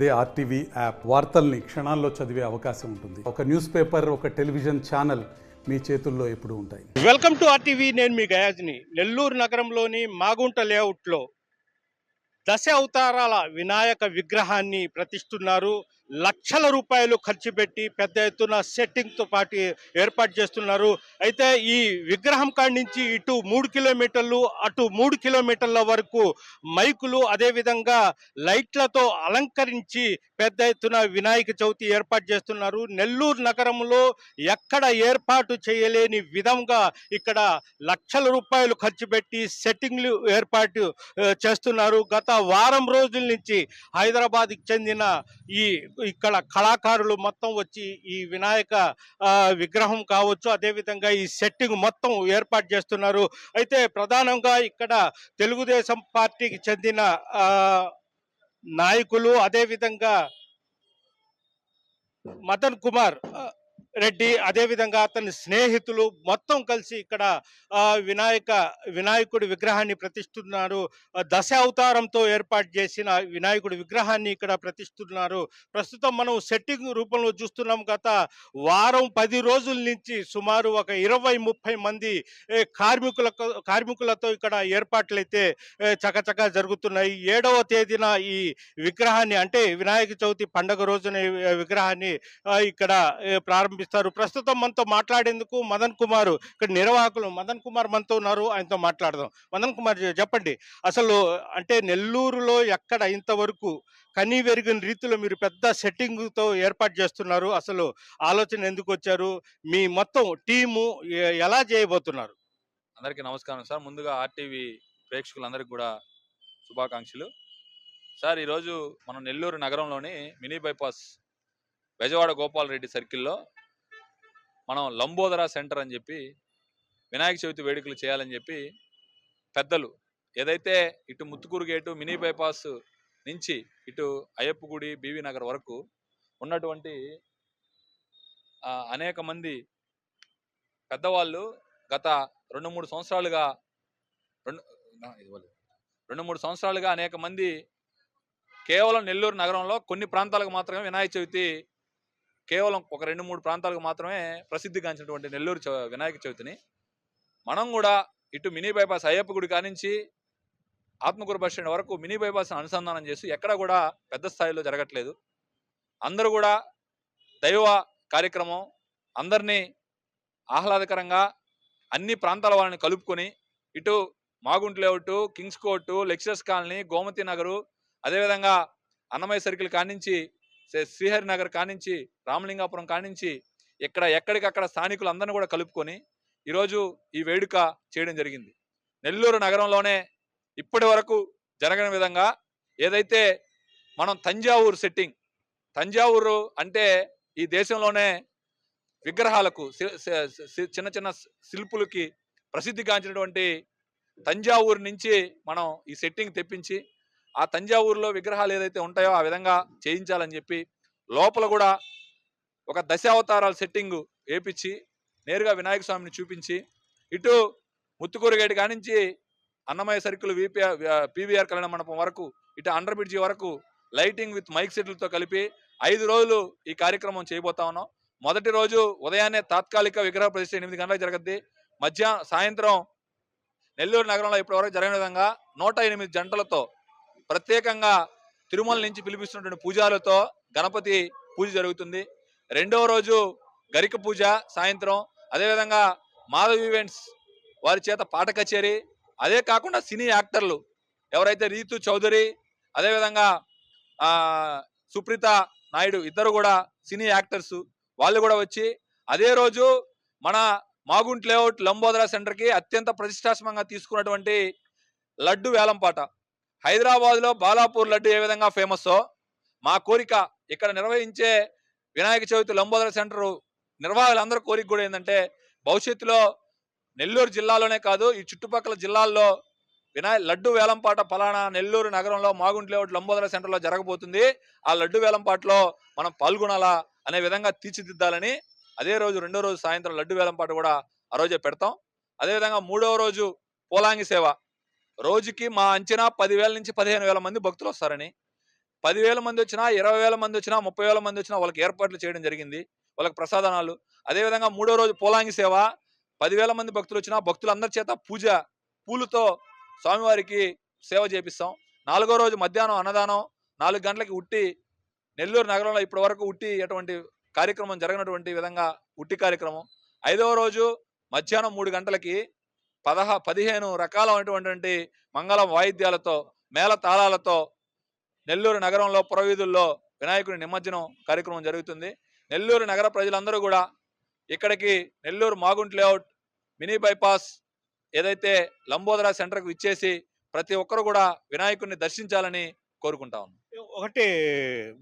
అదే RTV app వార్తల్ని క్షణాల్లో చదివే అవకాశం ఉంటుంది. ఒక న్యూస్ పేపర్, ఒక టెలివిజన్ ఛానల్ మీ చేతుల్లో ఎప్పుడూ ఉంటాయి. Welcome to RTV. నేను మీ గయాజ్ని. నెల్లూరు నగరంలోని మాగుంట లేఅవుట్లో దశ అవతారాల వినాయక విగ్రహాన్ని ప్రతిష్ఠిస్తున్నారు. లక్షల రూపాయలు ఖర్చు పెట్టి పెద్ద ఎత్తున సెట్టింగ్తో పాటు ఏర్పాటు చేస్తున్నారు. అయితే ఈ విగ్రహం కాడి నుంచి ఇటు 3 కిలోమీటర్లు అటు 3 కిలోమీటర్ల వరకు మైకులు అదేవిధంగా లైట్లతో అలంకరించి పెద్ద ఎత్తున వినాయక చవితి ఏర్పాటు చేస్తున్నారు. నెల్లూరు నగరంలో ఎక్కడ ఏర్పాటు చేయలేని విధంగా ఇక్కడ లక్షల రూపాయలు ఖర్చు పెట్టి సెట్టింగ్లు ఏర్పాటు చేస్తున్నారు. గత వారం రోజుల నుంచి హైదరాబాద్కి చెందిన ఇక్కడ కళాకారులు మొత్తం వచ్చి ఈ వినాయక విగ్రహం కావచ్చు, అదేవిధంగా ఈ సెట్టింగ్ మొత్తం ఏర్పాటు చేస్తున్నారు. అయితే ప్రధానంగా ఇక్కడ తెలుగుదేశం పార్టీకి చెందిన నాయకులు, అదేవిధంగా మదన్ కుమార్ రెడ్డి, అదేవిధంగా అతని స్నేహితులు మొత్తం కలిసి ఇక్కడ వినాయకుడి విగ్రహాన్ని ప్రతిష్ఠిస్తున్నారు. దశ అవతారంతో ఏర్పాటు చేసిన వినాయకుడి విగ్రహాన్ని ఇక్కడ ప్రతిష్ఠిస్తున్నారు. ప్రస్తుతం మనం సెట్టింగ్ రూపంలో చూస్తున్నాం. గత వారం 10 రోజుల నుంచి సుమారు ఒక 20-30 మంది కార్మికులతో ఇక్కడ ఏర్పాట్లు అయితే చకచకా జరుగుతున్నాయి. 7వ తేదీన ఈ విగ్రహాన్ని, అంటే వినాయక చవితి పండుగ రోజున విగ్రహాన్ని ఇక్కడ ప్రారంభిస్తారు. ప్రస్తుతం మనతో మాట్లాడేందుకు మదన్ కుమార్, ఇక్కడ నిర్వాహకులు మదన్ కుమార్ మనతో ఉన్నారు. ఆయనతో మాట్లాడదాం. మదన్ కుమార్, చెప్పండి, అసలు అంటే నెల్లూరులో ఎక్కడ ఇంతవరకు కనీ వెరిగిన రీతిలో మీరు పెద్ద సెట్టింగ్తో ఏర్పాటు చేస్తున్నారు. అసలు ఆలోచన ఎందుకు వచ్చారు? మీ మొత్తం టీము ఎలా చేయబోతున్నారు? అందరికీ నమస్కారం సార్. ముందుగా ఆర్టీవీ ప్రేక్షకులందరికీ కూడా శుభాకాంక్షలు. సార్, ఈరోజు మనం నెల్లూరు నగరంలోని మినీ బైపాస్ బెజవాడ గోపాలరెడ్డి సర్కిల్లో మనం లంబోదరా సెంటర్ అని చెప్పి వినాయక చవితి వేడుకలు చేయాలని చెప్పి పెద్దలు ఏదైతే ఇటు ముత్తుకూరు గేటు, మినీ బైపాస్ నుంచి ఇటు అయ్యప్ప గుడి, బీవీ నగర్ వరకు ఉన్నటువంటి అనేక మంది పెద్దవాళ్ళు గత 2-3 సంవత్సరాలుగా అనేక మంది కేవలం నెల్లూరు నగరంలో కొన్ని ప్రాంతాలకు మాత్రమే వినాయక చవితి, కేవలం ఒక 2-3 ప్రాంతాలకు మాత్రమే ప్రసిద్ధిగాంచినటువంటి నెల్లూరు వినాయక చవితిని మనం కూడా ఇటు మినీ బైపాస్ అయ్యప్ప గుడి కానించి ఆత్మకూరు బస్ స్టాండ్ వరకు మినీ బైపాస్ అనుసంధానం చేసి ఎక్కడ కూడా పెద్ద స్థాయిలో జరగట్లేదు. అందరూ కూడా దైవ కార్యక్రమం, అందరినీ ఆహ్లాదకరంగా అన్ని ప్రాంతాల వాళ్ళని కలుపుకొని ఇటు Magunta layout, kings court, lecturers colony, Gomathi Nagar, అదేవిధంగా అన్నమయ్య సర్కిల్ కానించి శ్రీహరి నగర్ కానించి రామలింగాపురం కానించి ఇక్కడ ఎక్కడికక్కడ స్థానికులు అందరినీ కూడా కలుపుకొని ఈరోజు ఈ వేడుక చేయడం జరిగింది. నెల్లూరు నగరంలోనే ఇప్పటి వరకు జరగని విధంగా ఏదైతే మనం తంజావూరు సెట్టింగ్, తంజావూరు అంటే ఈ దేశంలోనే విగ్రహాలకు చిన్న చిన్న శిల్పులకి ప్రసిద్ధిగాంచినటువంటి తంజావూరు నుంచి మనం ఈ సెట్టింగ్ తెప్పించి ఆ తంజావూరులో విగ్రహాలు ఏదైతే ఉంటాయో ఆ విధంగా చేయించాలని చెప్పి లోపల కూడా ఒక దశావతారాల సెట్టింగ్ వేపించి నేరుగా వినాయక స్వామిని చూపించి ఇటు ముత్తుకూరు గేటు కానించి అన్నమయ్య సర్కిల్ పీవీఆర్ కళ్యాణ మండపం వరకు ఇటు అండర్ బ్రిడ్జి వరకు లైటింగ్ విత్ మైక్ సెట్లతో కలిపి 5 రోజులు ఈ కార్యక్రమం చేయబోతా ఉన్నాం. మొదటి రోజు ఉదయాన్నే తాత్కాలిక విగ్రహ ప్రతిష్ఠ 8 గంటలకు జరగద్ది. సాయంత్రం నెల్లూరు నగరంలో ఇప్పటివరకు జరిగిన విధంగా 108 జంటలతో ప్రత్యేకంగా తిరుమల నుంచి పిలిపిస్తున్నటువంటి పూజలతో గణపతి పూజ జరుగుతుంది. 2వ రోజు గరిక పూజ సాయంత్రం, అదేవిధంగా మాధవ్ ఈవెంట్స్ వారి చేత పాట కచేరీ, అదే కాకుండా సినీ యాక్టర్లు ఎవరైతే రీతు చౌదరి, అదేవిధంగా సుప్రీత నాయుడు, ఇద్దరు కూడా సినీ యాక్టర్స్, వాళ్ళు కూడా వచ్చి అదే రోజు మన మాగుంట లేఅవుట్ లంబోదరా సెంటర్కి అత్యంత ప్రతిష్టాత్మకంగా తీసుకున్నటువంటి లడ్డు వేలంపాట, హైదరాబాద్లో బాలాపూర్ లడ్డు ఏ విధంగా ఫేమస్సో మా కోరిక ఇక్కడ నిర్వహించే వినాయక చవితి లంబోదరా సెంటర్ నిర్వాహకులందరూ కోరిక కూడా ఏంటంటే భవిష్యత్తులో నెల్లూరు జిల్లాలోనే కాదు ఈ చుట్టుపక్కల జిల్లాల్లో లడ్డు వేలంపాట ఫలానా నెల్లూరు నగరంలో మాగుంట లేఅవుట్ లంబోదరా సెంటర్లో జరగబోతుంది, ఆ లడ్డు వేలంపాటలో మనం పాల్గొనాలా అనే విధంగా తీర్చిదిద్దాలని అదే రోజు 2వ రోజు సాయంత్రం లడ్డు వేలంపాట కూడా ఆ రోజే పెడతాం. అదేవిధంగా 3వ రోజు పోలాంగి సేవ, రోజుకి మా అంచనా 10,000 నుంచి 15,000 మంది భక్తులు వస్తారని. 10,000 మంది వచ్చినా, 20,000 మంది వచ్చినా, 30,000 మంది వచ్చినా వాళ్ళకి ఏర్పాట్లు చేయడం జరిగింది. వాళ్ళకి ప్రసాదనాలు. అదేవిధంగా మూడో రోజు పోలాంగి సేవ. 10,000 మంది భక్తులు వచ్చినా భక్తులందరి చేత పూలతో స్వామివారికి సేవ చేపిస్తాం. 4వ రోజు మధ్యాహ్నం అన్నదానం. 4 గంటలకి ఉట్టి నెల్లూరు నగరంలో ఇప్పటి వరకు ఉట్టి అటువంటి కార్యక్రమం జరగనటువంటి విధంగా ఉట్టి కార్యక్రమం. 5వ రోజు మధ్యాహ్నం 3 గంటలకి 15 రకాలైనటువంటి మంగళం వాయిద్యాలతో, మేళ తాళాలతో నెల్లూరు నగరంలో పురవీధుల్లో వినాయకుడి నిమజ్జనం కార్యక్రమం జరుగుతుంది. నెల్లూరు నగర ప్రజలందరూ కూడా ఇక్కడికి Nellore Magunta layout mini bypass ఏదైతే లంబోదరా సెంటర్కు ఇచ్చేసి ప్రతి ఒక్కరు కూడా వినాయకుడిని దర్శించాలని కోరుకుంటా ఉన్నాం. ఒకటి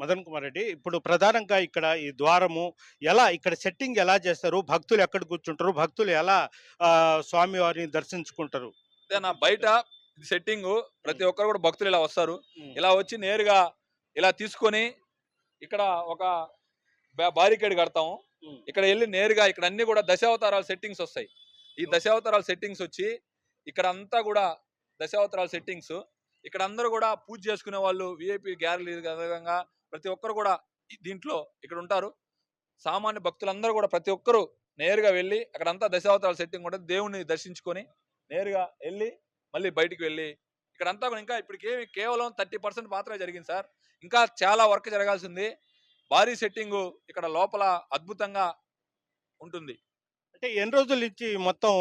మదన్ కుమార్ రెడ్డి, ఇప్పుడు ప్రధానంగా ఇక్కడ ఈ ద్వారము ఎలా, ఇక్కడ సెట్టింగ్ ఎలా చేస్తారు, భక్తులు ఎక్కడ కూర్చుంటారు, భక్తులు ఎలా స్వామివారిని దర్శించుకుంటారు? నా బయట సెట్టింగ్ ప్రతి ఒక్కరు కూడా భక్తులు ఇలా వస్తారు. ఇలా వచ్చి నేరుగా ఇలా తీసుకొని ఇక్కడ ఒక బారికేడ్ కడతాము. ఇక్కడ వెళ్ళి నేరుగా ఇక్కడ అన్ని కూడా దశావతారాల సెట్టింగ్స్ వస్తాయి. ఈ దశావతారాల సెట్టింగ్స్ వచ్చి ఇక్కడ అంతా కూడా దశావతారాల సెట్టింగ్స్ ఇక్కడ అందరూ కూడా పూజ చేసుకునే వాళ్ళు, విఐపి గ్యాలరీ విధంగా ప్రతి ఒక్కరు కూడా దీంట్లో ఇక్కడ ఉంటారు. సామాన్య భక్తులందరూ కూడా ప్రతి ఒక్కరు నేరుగా వెళ్ళి అక్కడంతా దశావతారాల సెట్టింగ్ ఉంటుంది. దేవుణ్ణి దర్శించుకొని నేరుగా వెళ్ళి మళ్ళీ బయటికి వెళ్ళి ఇక్కడంతా కూడా ఇంకా ఇప్పటికేమి కేవలం 30% మాత్రమే జరిగింది సార్. ఇంకా చాలా వర్క్ జరగాల్సింది. భారీ సెట్టింగ్ ఇక్కడ లోపల అద్భుతంగా ఉంటుంది. అంటే ఎన్ని రోజుల నుంచి మొత్తం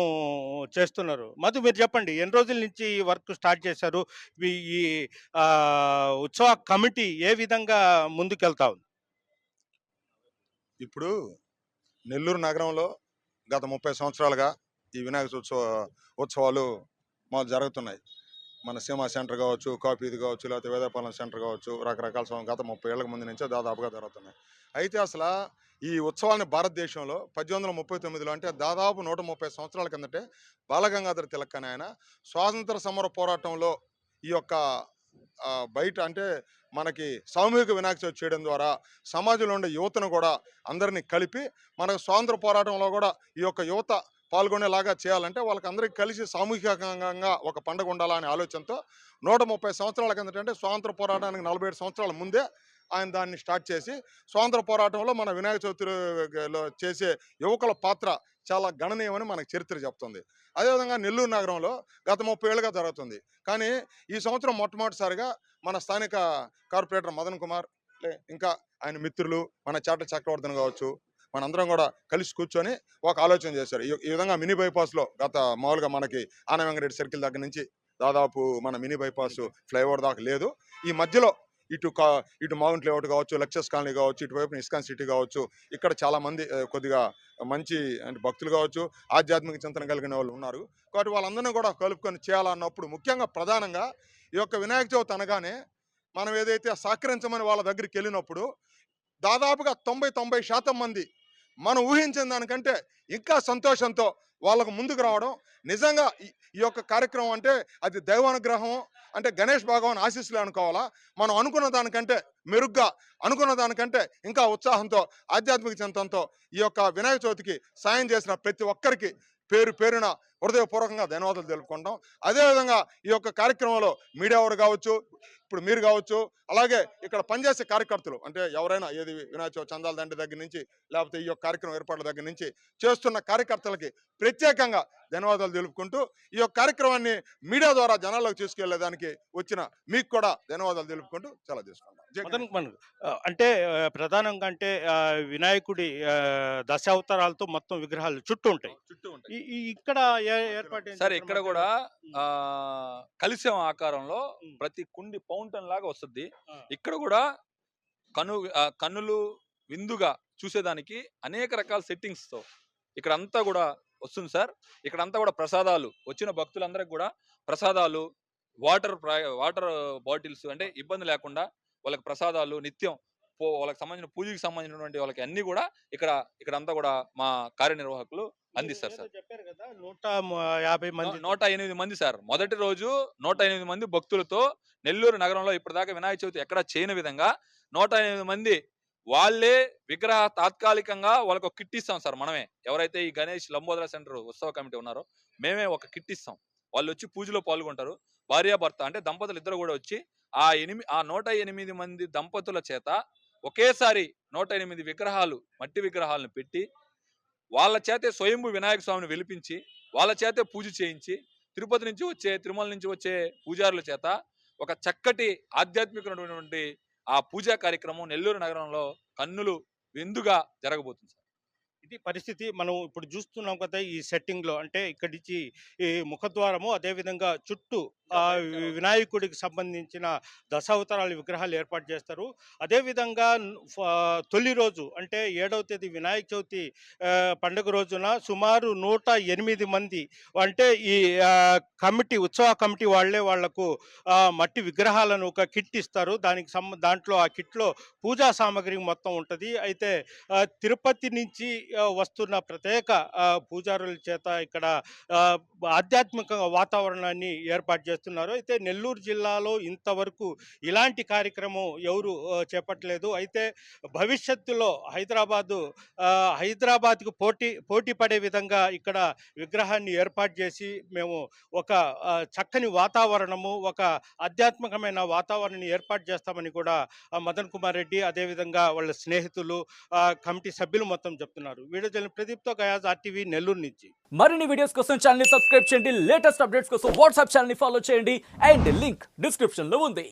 చేస్తున్నారు? మధు, మీరు చెప్పండి, ఎన్ని రోజుల నుంచి ఈ వర్క్ స్టార్ట్ చేశారు? ఈ ఉత్సవ కమిటీ ఏ విధంగా ముందుకెళ్తా ఉంది? ఇప్పుడు నెల్లూరు నగరంలో గత 30 సంవత్సరాలుగా ఈ వినాయక ఉత్సవాలు జరుగుతున్నాయి. మన సీమా సెంటర్ కావచ్చు, కాపీది కావచ్చు, లేకపోతే వేదాపాలెం సెంటర్ కావచ్చు, రకరకాల గత 30 ఏళ్ల ముందు నుంచే దాదాపుగా జరుగుతున్నాయి. అయితే అసలు ఈ ఉత్సవాన్ని భారతదేశంలో 1839లో అంటే దాదాపు 130 సంవత్సరాల కిందటే బాలగంగాధర తిలక్ అని ఆయన స్వాతంత్ర సమర పోరాటంలో ఈ యొక్క బయట అంటే మనకి సామూహిక వినాయక చవితి చేయడం ద్వారా సమాజంలో ఉండే యువతను కూడా అందరినీ కలిపి మనకు స్వాతంత్ర పోరాటంలో కూడా ఈ యొక్క యువత పాల్గొనేలాగా చేయాలంటే వాళ్ళకందరికీ కలిసి సామూహికంగా ఒక పండుగ ఉండాలనే ఆలోచనతో 130 సంవత్సరాల కిందట అంటే స్వాతంత్ర పోరాటానికి 47 సంవత్సరాల ముందే ఆయన దాన్ని స్టార్ట్ చేసి స్వాతంత్ర పోరాటంలో మన వినాయక చవితిలో చేసే యువకుల పాత్ర చాలా గణనీయమని మనకు చరిత్ర చెప్తుంది. అదేవిధంగా నెల్లూరు నగరంలో గత 30 ఏళ్ళుగా జరుగుతుంది. కానీ ఈ సంవత్సరం మొట్టమొదటిసారిగా మన స్థానిక కార్పొరేటర్ మదన్ కుమార్, ఇంకా ఆయన మిత్రులు, మన చాట్ల చక్రవర్ధన్ కావచ్చు, మనందరం కూడా కలిసి కూర్చొని ఒక ఆలోచన చేశారు. ఈ విధంగా మినీ బైపాస్లో గత మామూలుగా మనకి ఆనవెంకరెడ్డి సర్కిల్ దగ్గర నుంచి దాదాపు మన మినీ బైపాస్ ఫ్లైఓవర్ దాకా లేదు. ఈ మధ్యలో ఇటు మౌంట్ లేఅవుట్ కావచ్చు, లెక్చర్స్ కాలనీ కావచ్చు, ఇటువైపు ఇస్కాన్ సిటీ కావచ్చు, ఇక్కడ చాలా మంది కొద్దిగా మంచి అంటే భక్తులు కావచ్చు, ఆధ్యాత్మిక చింతన కలిగిన వాళ్ళు ఉన్నారు. కాబట్టి వాళ్ళందరినీ కూడా కలుపుకొని చేయాలన్నప్పుడు ముఖ్యంగా ప్రధానంగా ఈ యొక్క వినాయక చవితి అనగానే మనం ఏదైతే సహకరించమని వాళ్ళ దగ్గరికి వెళ్ళినప్పుడు దాదాపుగా 90% మంది మనం ఊహించిన దానికంటే ఇంకా సంతోషంతో వాళ్ళకు ముందుకు రావడం. నిజంగా ఈ యొక్క కార్యక్రమం అంటే అది దైవానుగ్రహం, అంటే గణేష్ భగవాన్ ఆశీస్సులు అనుకోవాలా. మనం అనుకున్న దానికంటే మెరుగ్గా, అనుకున్న దానికంటే ఇంకా ఉత్సాహంతో, ఆధ్యాత్మిక చింతనతో ఈ యొక్క వినాయక చవితికి సాయం చేసిన ప్రతి ఒక్కరికి పేరున హృదయపూర్వకంగా ధన్యవాదాలు తెలుపుకుంటాం. అదేవిధంగా ఈ యొక్క కార్యక్రమంలో మీడియా వారు కావచ్చు, ఇప్పుడు మీరు కావచ్చు, అలాగే ఇక్కడ పనిచేసే కార్యకర్తలు అంటే ఎవరైనా ఏది వినాయక చవితి చందాల దండి దగ్గర నుంచి లేకపోతే ఈ యొక్క కార్యక్రమం ఏర్పాట్ల దగ్గర నుంచి చేస్తున్న కార్యకర్తలకి ప్రత్యేకంగా ధన్యవాదాలు తెలుపుకుంటూ ఈ యొక్క కార్యక్రమాన్ని మీడియా ద్వారా జనాల్లోకి తీసుకెళ్లేదానికి వచ్చిన మీకు కూడా ధన్యవాదాలు తెలుపుకుంటూ చాలా తీసుకుంటాం. అంటే ప్రధానంగా అంటే వినాయకుడి దశావతారాలతో మొత్తం విగ్రహాలు చుట్టూ ఉంటాయి. ఇక్కడ ఏర్పాటు సరే, ఇక్కడ కూడా కలిసం ఆకారంలో ప్రతి కుండి ఫౌంటైన్ లాగా వస్తుంది. ఇక్కడ కూడా కన్నులు విందుగా చూసేదానికి అనేక రకాల సెట్టింగ్స్ తో ఇక్కడ అంతా కూడా వస్తుంది సార్. ఇక్కడ అంతా కూడా ప్రసాదాలు, వచ్చిన భక్తులందరికి కూడా ప్రసాదాలు, వాటర్ బాటిల్స్, అంటే ఇబ్బంది లేకుండా వాళ్ళకి ప్రసాదాలు నిత్యం వాళ్ళకి సంబంధించిన పూజకి సంబంధించినటువంటి వాళ్ళకి అన్ని కూడా ఇక్కడంతా కూడా మా కార్యనిర్వాహకులు అందిస్తారు సార్. చెప్పారు కదా 150 మంది, 108 మంది సార్. మొదటి రోజు 108 మంది భక్తులతో నెల్లూరు నగరంలో ఇప్పటిదాకా వినాయక చవితి ఎక్కడా చేయని విధంగా 108 మంది వాళ్ళే విగ్రహ తాత్కాలికంగా వాళ్ళకి ఒక కిట్ ఇస్తాం సార్. మనమే ఎవరైతే ఈ గణేష్ లంబోదరా సెంటర్ ఉత్సవ కమిటీ ఉన్నారో మేమే ఒక కిట్ ఇస్తాం. వాళ్ళు వచ్చి పూజలో పాల్గొంటారు. భార్యాభర్త అంటే దంపతులు ఇద్దరు కూడా వచ్చి ఆ 108 మంది దంపతుల చేత ఒకేసారి 108 విగ్రహాలు, మట్టి విగ్రహాలను పెట్టి వాళ్ళ చేతే స్వయంభూ వినాయక స్వామిని వెలిపించి వాళ్ళ చేతే పూజ చేయించి తిరుపతి నుంచి వచ్చే, తిరుమల నుంచి వచ్చే పూజారుల చేత ఒక చక్కటి ఆధ్యాత్మికమైనటువంటి ఆ పూజా కార్యక్రమం నెల్లూరు నగరంలో కన్నులు విందుగా జరగబోతుంది. ఇది పరిస్థితి. మనం ఇప్పుడు చూస్తున్నాం కదా ఈ సెట్టింగ్ లో, అంటే ఇక్కడి నుంచి ఈ ముఖద్వారము, అదేవిధంగా చుట్టూ ఆ వినాయకుడికి సంబంధించిన దశావతారాల విగ్రహాలు ఏర్పాటు చేస్తారు. అదేవిధంగా తొలి రోజు అంటే 7వ తేదీ వినాయక చవితి పండుగ రోజున సుమారు 108 మంది అంటే ఈ కమిటీ, ఉత్సవ కమిటీ వాళ్ళే వాళ్లకు మట్టి విగ్రహాలను ఒక కిట్ ఇస్తారు. దాంట్లో ఆ కిట్లో పూజా సామాగ్రి మొత్తం ఉంటుంది. అయితే తిరుపతి నుంచి వస్తున్న ప్రత్యేక పూజారుల చేత ఇక్కడ ఆధ్యాత్మిక వాతావరణాన్ని ఏర్పాటు చేస్తున్నారు. అయితే నెల్లూరు జిల్లాలో ఇంతవరకు ఇలాంటి కార్యక్రమం ఎవరు చేపట్టలేదు. అయితే భవిష్యత్తులో హైదరాబాద్కు పోటీ పడే విధంగా ఇక్కడ విగ్రహాన్ని ఏర్పాటు చేసి మేము ఒక చక్కని వాతావరణము, ఒక ఆధ్యాత్మికమైన వాతావరణాన్ని ఏర్పాటు చేస్తామని కూడా మదన్ కుమార్ రెడ్డి, అదేవిధంగా వాళ్ళ స్నేహితులు, కమిటీ సభ్యులు మొత్తం చెప్తున్నారు. వీడియో జర్నలిస్ట్ ప్రదీప్తో గయాజ్, ఆర్టీవీ నెల్లూరు నుంచి. మరిన్ని వీడియోస్ కోసం ఛానల్ ని సబ్స్క్రైబ్ చేయండి. లేటెస్ట్ అప్డేట్స్ కోసం వాట్సాప్ ఛానల్ ని ఫాలో చేయండి. అండ్ లింక్ డిస్క్రిప్షన్ లో ఉంది.